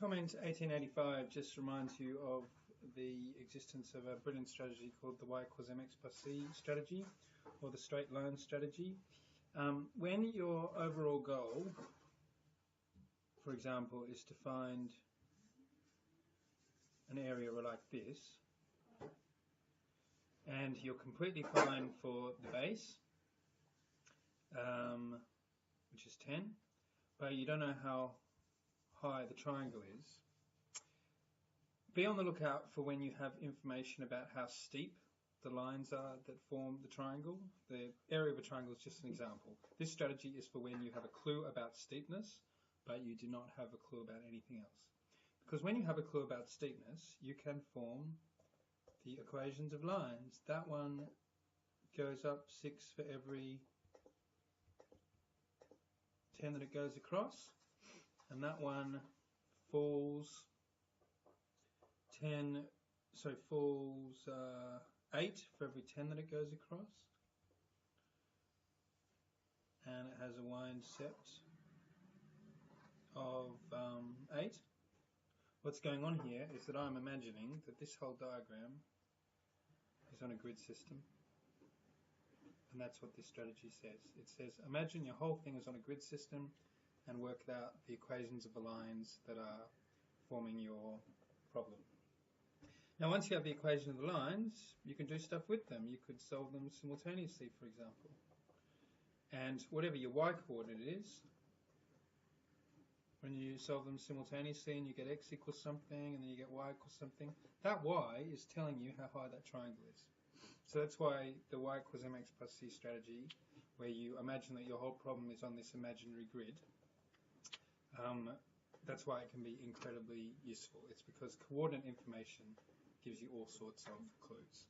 Comment 1885 just reminds you of the existence of a brilliant strategy called the y equals mx plus c strategy, or the straight line strategy. When your overall goal, for example, is to find an area like this, and you're completely fine for the base, which is 10, but you don't know how high the triangle is, be on the lookout for when you have information about how steep the lines are that form the triangle. The area of a triangle is just an example. This strategy is for when you have a clue about steepness, but you do not have a clue about anything else. Because when you have a clue about steepness, you can form the equations of lines. That one goes up 6 for every 10 that it goes across, and that one falls 8 for every 10 that it goes across, and it has a y-intercept of 8. What's going on here is that I'm imagining that this whole diagram is on a grid system, and that's what this strategy says. It says imagine your whole thing is on a grid system and work out the equations of the lines that are forming your problem. Now, once you have the equation of the lines, you can do stuff with them. You could solve them simultaneously, for example. And whatever your y-coordinate is, when you solve them simultaneously and you get x equals something and then you get y equals something, that y is telling you how high that triangle is. So that's why the y equals mx plus c strategy, where you imagine that your whole problem is on this imaginary grid, that's why it can be incredibly useful. It's because coordinate information gives you all sorts of clues.